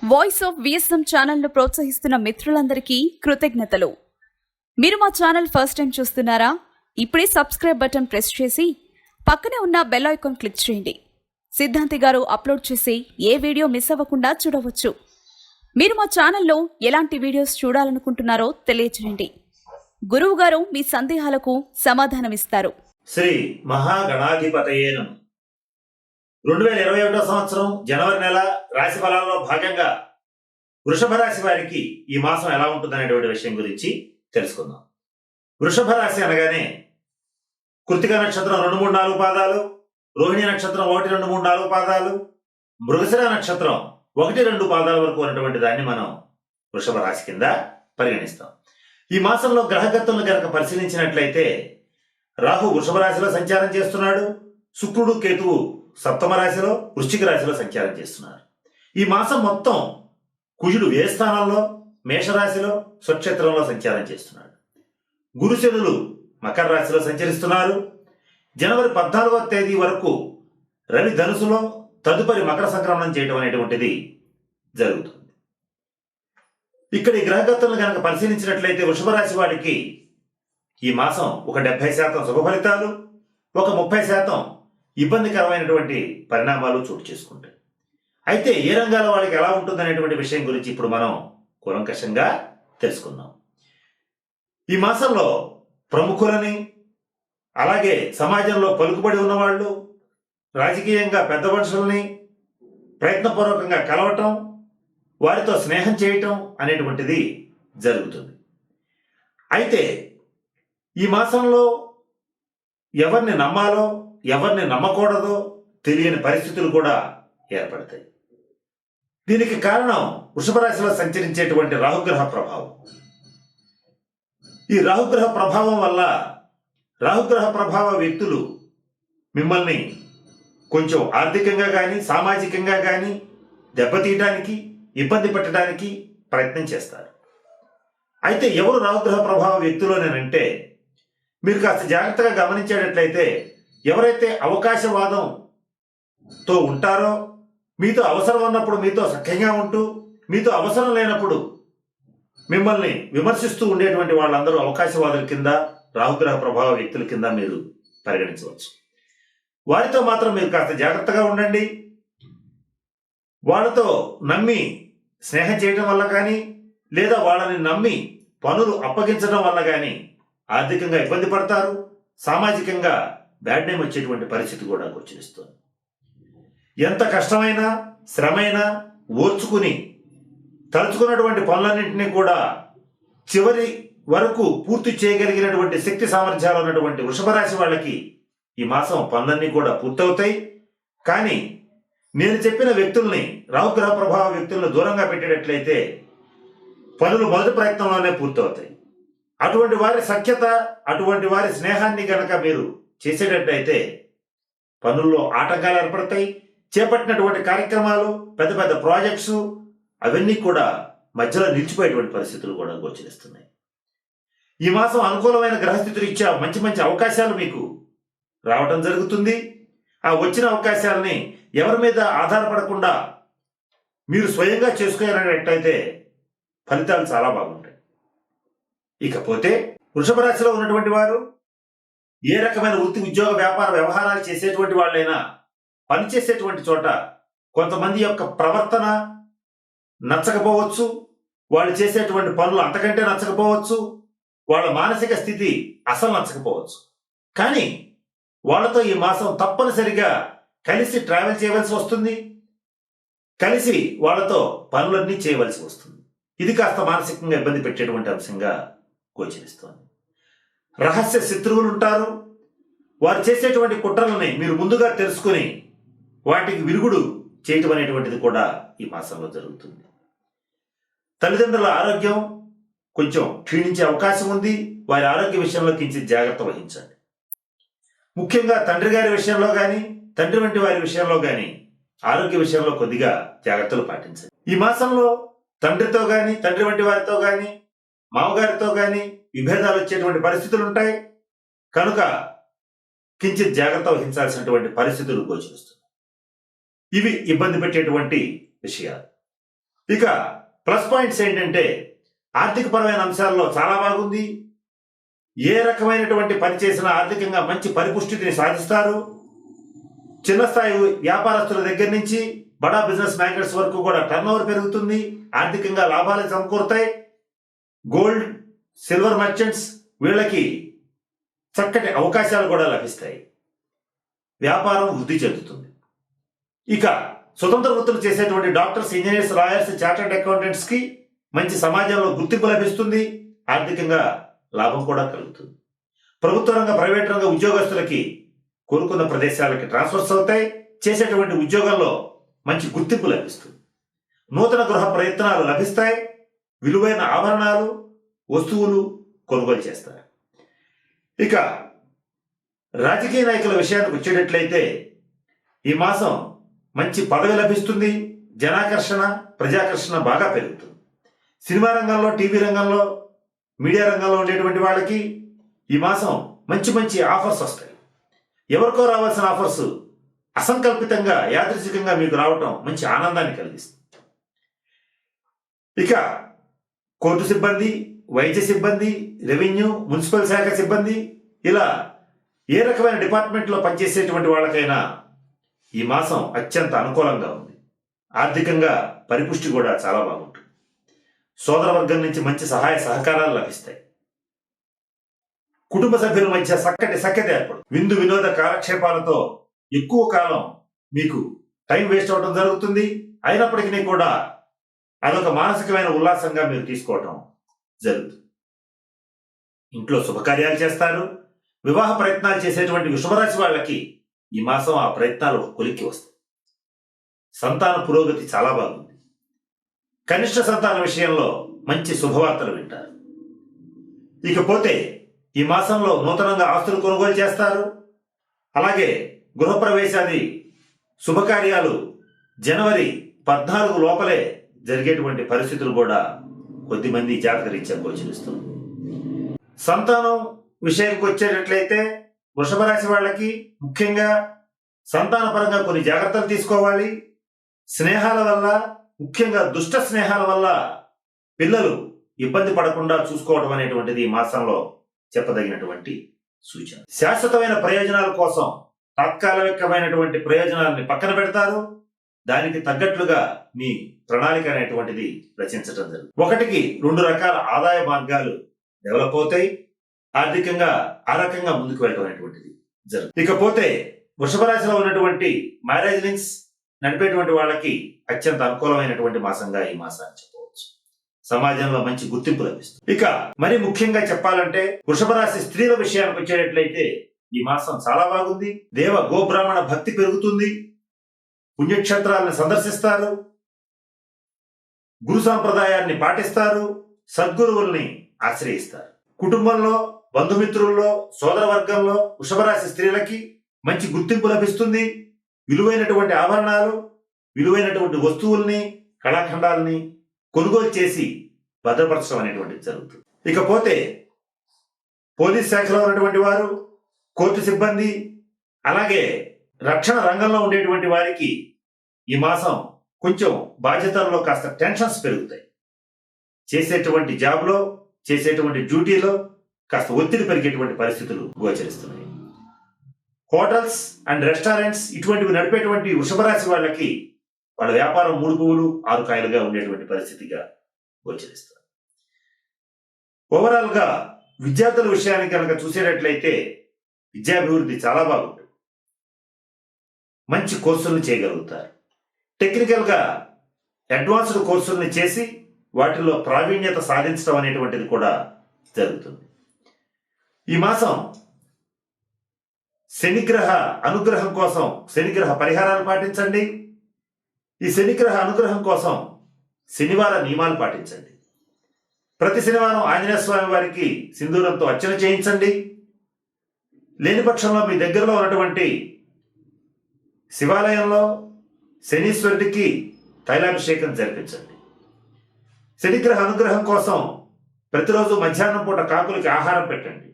Voice of VSM ఛానల్ను ప్రోత్సహిస్తున్న మిత్రులందరికీ కృతజ్ఞతలు. మీరు మా ఛానల్ ఫస్ట్ టైం చూస్తున్నారా? ఇప్పుడే సబ్స్క్రైబ్ బటన్ ప్రెస్ చేసి పక్కనే ఉన్న బెల్ ఐకాన్ క్లిక్ చేయండి. సిద్ధాంతి గారు అప్లోడ్ చేసే ఏ వీడియో మిస్ అవ్వకుండా చూడవచ్చు. మీరు మా ఛానల్లో ఎలాంటి వీడియోస్ చూడాలనుకుంటున్నారో తెలియజేయండి. గురువు గారు మీ సందేహాలకు సమాధానమిస్తారు. శ్రీ మహాగణాధిపతయే నమః. 2021 సంవత్సరం జనవరి నెల రాశి ఫలాల్లో భాగంగా వృషభ రాశి వారికి ఈ మాసం ఎలా ఉంటుందనేటువంటి విషయం గురించి తెలుసుకుందాం. వృషభ రాశి అనగానే కృత్తిక నక్షత్రం 2, 3, 4 పాదాలు, రోహిణి నక్షత్రం 1, 2, 3, 4 పాదాలు, మృగశిర నక్షత్రం 1, 2 పాదాల వరకు ఉన్నటువంటి దాన్ని మనం వృషభ రాశి కింద పరిగణిస్తాం. ఈ మాసంలో గ్రహగతులను కనుక పరిశీలించినట్లయితే రాహు వృషభ రాశిలో సంచారం చేస్తున్నాడు. శుక్రుడు, కేతువు సప్తమ రాశిలో, వృశ్చిక రాశిలో సంచారం చేస్తున్నారు. ఈ మాసం మొత్తం కుజుడు వ్యయ స్థానంలో, మేషరాశిలో, స్వక్షేత్రంలో సంచారం చేస్తున్నాడు. గురుశనులు మకర రాశిలో సంచరిస్తున్నారు. జనవరి 14వ తేదీ వరకు రవి ధనుసులో, తదుపరి మకర సంక్రమణం చేయడం అనేటువంటిది జరుగుతుంది. ఇక్కడ ఈ గ్రహగతులను కనుక పరిశీలించినట్లయితే వృషభ రాశి వారికి ఈ మాసం ఒక 70% శుభ ఫలితాలు, ఒక 30% ఇబ్బందికరమైనటువంటి పరిణామాలు చోటు చేసుకుంటాయి. అయితే ఏ రంగాల వాళ్ళకి ఎలా ఉంటుందనేటువంటి విషయం గురించి ఇప్పుడు మనం కూలంకషంగా తెలుసుకుందాం. ఈ మాసంలో ప్రముఖులని, అలాగే సమాజంలో పలుకుబడి ఉన్నవాళ్ళు, రాజకీయంగా పెద్ద మనుషుల్ని ప్రయత్నపూర్వకంగా కలవటం, వారితో స్నేహం చేయటం అనేటువంటిది జరుగుతుంది. అయితే ఈ మాసంలో ఎవరిని నమ్మాలో ఎవరిని నమ్మకూడదో తెలియని పరిస్థితులు కూడా ఏర్పడతాయి. దీనికి కారణం వృషభ రాశిలో సంచరించేటువంటి రాహుగ్రహ ప్రభావం. ఈ రాహుగ్రహ ప్రభావం వల్ల రాహుగ్రహ ప్రభావ వ్యక్తులు మిమ్మల్ని కొంచెం ఆర్థికంగా కానీ సామాజికంగా కానీ దెబ్బతీయడానికి, ఇబ్బంది పెట్టడానికి ప్రయత్నం చేస్తారు. అయితే ఎవరు రాహుగ్రహ ప్రభావ వ్యక్తులోనేనంటే మీరు కాస్త జాగ్రత్తగా గమనించేటట్లయితే ఎవరైతే అవకాశవాదంతో ఉంటారో, మీతో అవసరం ఉన్నప్పుడు మీతో సఖ్యంగా ఉంటూ, మీతో అవసరం లేనప్పుడు మిమ్మల్ని విమర్శిస్తూ ఉండేటువంటి వాళ్ళందరూ అవకాశవాదుల కింద, రాహుగ్రహ ప్రభావ వ్యక్తుల కింద మీరు పరిగణించవచ్చు. వారితో మాత్రం మీరు కాస్త జాగ్రత్తగా ఉండండి. వాళ్ళతో నమ్మి స్నేహం చేయడం వల్ల కానీ, లేదా వాళ్ళని నమ్మి పనులు అప్పగించడం వల్ల కానీ ఆర్థికంగా ఇబ్బంది పడతారు. సామాజికంగా బ్యాడ్ నేమ్ వచ్చేటువంటి పరిస్థితి కూడా గోచరిస్తుంది. ఎంత కష్టమైనా శ్రమైనా ఓర్చుకుని తలుచుకున్నటువంటి పనులన్నింటినీ కూడా చివరి వరకు పూర్తి చేయగలిగినటువంటి శక్తి సామర్థ్యాలు ఉన్నటువంటి వృషభ రాశి వాళ్ళకి ఈ మాసం పనులన్నీ కూడా పూర్తవుతాయి. కానీ నేను చెప్పిన వ్యక్తుల్ని, రాహుగ్రహ ప్రభావ వ్యక్తులను దూరంగా పెట్టేటట్లయితే పనులు మొదటి ప్రయత్నంలోనే పూర్తవుతాయి. అటువంటి వారి సఖ్యత, అటువంటి వారి స్నేహాన్ని కనుక మీరు చేసేటట్టయితే పనుల్లో ఆటంకాలు ఏర్పడతాయి. చేపట్టినటువంటి కార్యక్రమాలు, పెద్ద పెద్ద ప్రాజెక్ట్స్ అవన్నీ కూడా మధ్యలో నిలిచిపోయేటువంటి పరిస్థితులు కూడా గోచరిస్తున్నాయి. ఈ మాసం అనుకూలమైన గ్రహస్థితులు ఇచ్చే మంచి మంచి అవకాశాలు మీకు రావడం జరుగుతుంది. ఆ వచ్చిన అవకాశాలని ఎవరి మీద ఆధారపడకుండా మీరు స్వయంగా చేసుకునేటట్టయితే ఫలితాలు చాలా బాగుంటాయి. ఇకపోతే వృషభ రాశిలో ఉన్నటువంటి వారు ఏ రకమైన వృత్తి, ఉద్యోగ, వ్యాపార వ్యవహారాలు చేసేటువంటి వాళ్ళైనా పనిచేసేటువంటి చోట కొంతమంది యొక్క ప్రవర్తన నచ్చకపోవచ్చు, వాళ్ళు చేసేటువంటి పనులు అంతకంటే నచ్చకపోవచ్చు, వాళ్ళ మానసిక స్థితి అసలు నచ్చకపోవచ్చు. కానీ వాళ్ళతో ఈ మాసం తప్పనిసరిగా కలిసి ట్రావెల్ చేయవలసి వస్తుంది, కలిసి వాళ్ళతో పనులన్నీ చేయవలసి వస్తుంది. ఇది కాస్త మానసికంగా ఇబ్బంది పెట్టేటువంటి అంశంగా గోచరిస్తోంది. రహస్య శత్రువులు ఉంటారు. వారు చేసేటువంటి కుట్రలని మీరు ముందుగా తెలుసుకుని వాటికి విరుగుడు చేయటం అనేటువంటిది కూడా ఈ మాసంలో జరుగుతుంది. తల్లిదండ్రుల ఆరోగ్యం కొంచెం క్షీణించే అవకాశం ఉంది. వారి ఆరోగ్య విషయంలో కించిత్ జాగ్రత్త వహించండి. ముఖ్యంగా తండ్రి గారి విషయంలో కానీ, తండ్రి వంటి వారి విషయంలో కానీ ఆరోగ్య విషయంలో కొద్దిగా జాగ్రత్తలు పాటించండి. ఈ మాసంలో తండ్రితో కానీ, తండ్రి వంటి వారితో కానీ, మామగారితో కానీ విభేదాలు వచ్చేటువంటి పరిస్థితులు ఉంటాయి. కనుక కించిత్ జాగ్రత్త వహించాల్సినటువంటి పరిస్థితులు గోచరిస్తున్నాయి. ఇవి ఇబ్బంది పెట్టేటువంటి విషయాలు. ఇక ప్లస్ పాయింట్స్ ఏంటంటే ఆర్థికపరమైన అంశాల్లో చాలా బాగుంది. ఏ రకమైనటువంటి పని చేసినా ఆర్థికంగా మంచి పరిపుష్టిని సాధిస్తారు. చిన్న స్థాయి వ్యాపారస్తుల దగ్గర నుంచి బడా బిజినెస్ మ్యాగ్నెట్స్ వరకు కూడా టర్నోవర్ పెరుగుతుంది. ఆర్థికంగా లాభాలు సమకూరుతాయి. గోల్డ్, సిల్వర్ మర్చెంట్స్ వీళ్ళకి చక్కటి అవకాశాలు కూడా లభిస్తాయి. వ్యాపారం వృద్ధి చెందుతుంది. ఇక స్వతంత్ర వృత్తులు చేసేటువంటి doctors, engineers, lawyers, chartered accountants కి మంచి సమాజంలో గుర్తింపు లభిస్తుంది. ఆర్థికంగా లాభం కూడా కలుగుతుంది. ప్రభుత్వ రంగ, ప్రైవేట్ రంగ ఉద్యోగస్తులకి కోరుకున్న ప్రదేశాలకి ట్రాన్స్ఫర్స్ అవుతాయి. చేసేటువంటి ఉద్యోగంలో మంచి గుర్తింపు లభిస్తుంది. నూతన గృహ ప్రయత్నాలు లభిస్తాయి. విలువైన ఆభరణాలు, వస్తువులు కొనుగోలు చేస్తారు. ఇక రాజకీయ నాయకుల విషయానికి వచ్చేటట్లయితే ఈ మాసం మంచి పదవి లభిస్తుంది. జనాకర్షణ, ప్రజాకర్షణ బాగా పెరుగుతుంది. సినిమా రంగంలో, టీవీ రంగంలో, మీడియా రంగంలో ఉండేటువంటి వాళ్ళకి ఈ మాసం మంచి మంచి ఆఫర్స్ వస్తాయి. ఎవరికో రావాల్సిన ఆఫర్స్ అసంకల్పితంగా, యాదృచ్ఛికంగా మీకు రావటం మంచి ఆనందాన్ని కలిగిస్తుంది. ఇక కోర్టు సిబ్బంది, వైద్య సిబ్బంది, రెవెన్యూ, మున్సిపల్ శాఖ సిబ్బంది, ఇలా ఏ రకమైన డిపార్ట్మెంట్లో పనిచేసేటువంటి వాళ్ళకైనా ఈ మాసం అత్యంత అనుకూలంగా ఉంది. ఆర్థికంగా పరిపుష్టి కూడా చాలా బాగుంటుంది. సోదర వర్గం నుంచి మంచి సహాయ సహకారాలు లభిస్తాయి. కుటుంబ సభ్యుల మధ్య సఖ్యత ఏర్పడు. విందు వినోద కాలక్షేపాలతో ఎక్కువ కాలం మీకు టైం వేస్ట్ అవడం జరుగుతుంది. అయినప్పటికీ కూడా అదొక మానసికమైన ఉల్లాసంగా మీరు తీసుకోవటం జరుగుతుంది. ఇంట్లో శుభకార్యాలు చేస్తారు. వివాహ ప్రయత్నాలు చేసేటువంటి వృషభరాశి వాళ్ళకి ఈ మాసం ఆ ప్రయత్నాలు కొలిక్కి వస్తాయి. సంతాన పురోగతి చాలా బాగుంది. కనిష్ట సంతాన విషయంలో మంచి శుభవార్తలు వింటారు. ఇకపోతే ఈ మాసంలో నూతనంగా ఆస్తులు కొనుగోలు చేస్తారు. అలాగే గృహప్రవేశాది శుభకార్యాలు జనవరి 14 లోపలే జరిగేటువంటి పరిస్థితులు కూడా కొద్దిమంది జాతక రీత్యా గోచరిస్తుంది. సంతానం విషయానికి వచ్చేటట్లయితే వృషభ రాశి వాళ్ళకి ముఖ్యంగా సంతానపరంగా కొన్ని జాగ్రత్తలు తీసుకోవాలి. స్నేహాల వల్ల, ముఖ్యంగా దుష్ట స్నేహాల వల్ల పిల్లలు ఇబ్బంది పడకుండా చూసుకోవడం అనేటువంటిది ఈ మాసంలో చెప్పదగినటువంటి సూచన. శాశ్వతమైన ప్రయోజనాల కోసం తాత్కాలికమైనటువంటి ప్రయోజనాలని పక్కన పెడతారు. దానికి తగ్గట్లుగా మీ ప్రణాళిక అనేటువంటిది రచించడం జరుగుతుంది. 1కి 2 రకాల ఆదాయ మార్గాలు డెవలప్ అవుతాయి. ఆర్థికంగా ఆ రకంగా ముందుకు వెళ్ళడం అనేటువంటిది జరుగుతుంది. ఇకపోతే వృషభ రాశిలో ఉన్నటువంటి మ్యారేజ్ లింక్స్ నడిపేటువంటి వాళ్ళకి అత్యంత అనుకూలమైనటువంటి మాసంగా ఈ మాసాన్ని చెప్పవచ్చు. సమాజంలో మంచి గుర్తింపు లభిస్తుంది. ఇక మరి ముఖ్యంగా చెప్పాలంటే వృషభ రాశి స్త్రీల విషయానికి వచ్చేటట్లయితే ఈ మాసం చాలా బాగుంది. దేవ గోబ్రాహ్మణ భక్తి పెరుగుతుంది. పుణ్యక్షేత్రాలను సందర్శిస్తారు. గురు సాంప్రదాయాన్ని పాటిస్తారు. సద్గురువుల్ని ఆశ్రయిస్తారు. కుటుంబంలో, బంధుమిత్రుల్లో, సోదర వర్గంలో వృషభ రాశి స్త్రీలకి మంచి గుర్తింపు లభిస్తుంది. విలువైనటువంటి ఆభరణాలు, విలువైనటువంటి వస్తువుల్ని, కళాఖండాలని కొనుగోలు చేసి భద్రపరచడం అనేటువంటిది జరుగుతుంది. ఇకపోతే పోలీస్ శాఖలో ఉన్నటువంటి వారు, కోర్టు సిబ్బంది, అలాగే రక్షణ రంగంలో ఉండేటువంటి వారికి ఈ మాసం కొంచెం బాధ్యతల్లో కాస్త టెన్షన్స్ పెరుగుతాయి. చేసేటువంటి జాబ్లో, చేసేటువంటి డ్యూటీలో కాస్త ఒత్తిడి పెరిగేటువంటి పరిస్థితులు గోచరిస్తున్నాయి. హోటల్స్ అండ్ రెస్టారెంట్స్ ఇటువంటివి నడిపేటువంటి వృషభ రాశి వాళ్ళకి వాళ్ళ వ్యాపారం 3 పువ్వులు 6 కాయలుగా ఉండేటువంటి పరిస్థితిగా గోచరిస్తారు. ఓవరాల్ గా విద్యార్థుల విషయానికి కనుక చూసేటట్లయితే విద్యాభివృద్ధి చాలా బాగుంటుంది. మంచి కోర్సులను చేయగలుగుతారు. టెక్నికల్ గా అడ్వాన్స్డ్ కోర్సుల్ని చేసి వాటిల్లో ప్రావీణ్యత సాధించడం అనేటువంటిది కూడా జరుగుతుంది. ఈ మాసం శనిగ్రహ అనుగ్రహం కోసం శనిగ్రహ పరిహారాలు పాటించండి. ఈ శనిగ్రహ అనుగ్రహం కోసం శనివార నియమాలు పాటించండి. ప్రతి శనివారం ఆంజనేయ స్వామి వారికి సింధూరంతో అర్చన చేయించండి. లేని పక్షంలో మీ దగ్గరలో ఉన్నటువంటి శివాలయంలో శనీశ్వరుడికి తైలాభిషేకం జరిపించండి. శనిగ్రహ అనుగ్రహం కోసం ప్రతిరోజు మధ్యాహ్నం పూట కాకులకి ఆహారం పెట్టండి.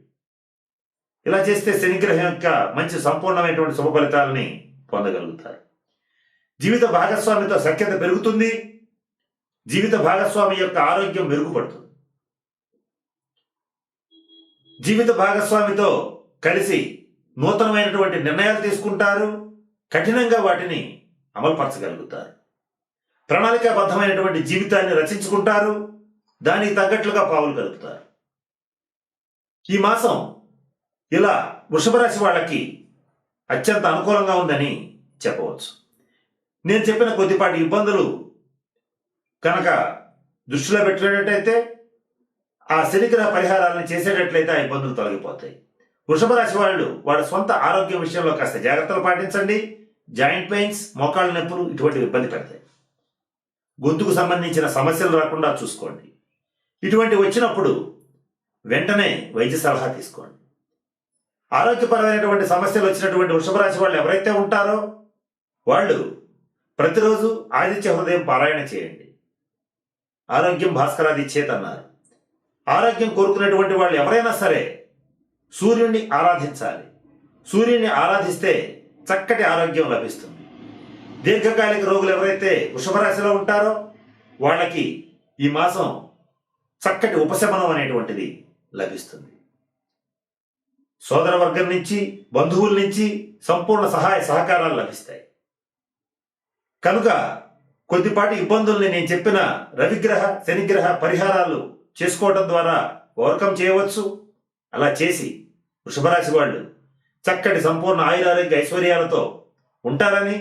ఇలా చేస్తే శనిగ్రహం యొక్క మంచి సంపూర్ణమైనటువంటి శుభ ఫలితాలని పొందగలుగుతారు. జీవిత భాగస్వామితో సఖ్యత పెరుగుతుంది. జీవిత భాగస్వామి యొక్క ఆరోగ్యం మెరుగుపడుతుంది. జీవిత భాగస్వామితో కలిసి నూతనమైనటువంటి నిర్ణయాలు తీసుకుంటారు, కఠినంగా వాటిని అమలుపరచగలుగుతారు. ప్రణాళికాబద్ధమైనటువంటి జీవితాన్ని రచించుకుంటారు, దానికి తగ్గట్లుగా పావులు కలుపుతారు. ఈ మాసం ఇలా వృషభ రాశి వాళ్ళకి అత్యంత అనుకూలంగా ఉందని చెప్పవచ్చు. నేను చెప్పిన కొద్దిపాటి ఇబ్బందులు కనుక దృష్టిలో పెట్టినట్టయితే, ఆ శనిగ్రహ పరిహారాలను చేసేటట్లయితే ఆ ఇబ్బందులు తొలగిపోతాయి. వృషభ రాశి వాళ్ళు వాళ్ళ సొంత ఆరోగ్యం విషయంలో కాస్త జాగ్రత్తలు పాటించండి. జాయింట్ పెయిన్స్, మోకాళ్ళ నొప్పులు ఇటువంటివి ఇబ్బంది పెడతాయి. గొంతుకు సంబంధించిన సమస్యలు రాకుండా చూసుకోండి. ఇటువంటి వచ్చినప్పుడు వెంటనే వైద్య సలహా తీసుకోండి. ఆరోగ్యపరమైనటువంటి సమస్యలు వచ్చినటువంటి వృషభ రాశి వాళ్ళు ఎవరైతే ఉంటారో వాళ్ళు ప్రతిరోజు ఆదిత్య హృదయం పారాయణ చేయండి. ఆరోగ్యం భాస్కరాది చేతన్నారు. ఆరోగ్యం కోరుకునేటువంటి వాళ్ళు ఎవరైనా సరే సూర్యుడిని ఆరాధించాలి. సూర్యుడిని ఆరాధిస్తే చక్కటి ఆరోగ్యం లభిస్తుంది. దీర్ఘకాలిక రోగులు ఎవరైతే వృషభ రాశిలో ఉంటారో వాళ్ళకి ఈ మాసం చక్కటి ఉపశమనం అనేటువంటిది లభిస్తుంది. సోదర వర్గం నుంచి, బంధువుల నుంచి సంపూర్ణ సహాయ సహకారాలు లభిస్తాయి. కనుక కొద్దిపాటి ఇబ్బందుల్ని నేను చెప్పిన రవిగ్రహ, శనిగ్రహ పరిహారాలు చేసుకోవడం ద్వారా ఓవర్కమ్ చేయవచ్చు. అలా చేసి వృషభ రాశి వాళ్ళు చక్కటి సంపూర్ణ ఆయురారోగ్య ఐశ్వర్యాలతో ఉంటారని,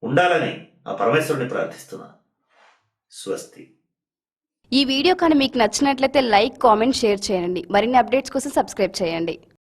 ఉండాలని ఆ పరమేశ్వరుని ప్రార్థిస్తున్నాను. స్వస్తి. ఈ వీడియో కానీ మీకు నచ్చినట్లయితే లైక్, కామెంట్, షేర్ చేయండి. మరిన్ని అప్డేట్స్ కోసం సబ్స్క్రైబ్ చేయండి.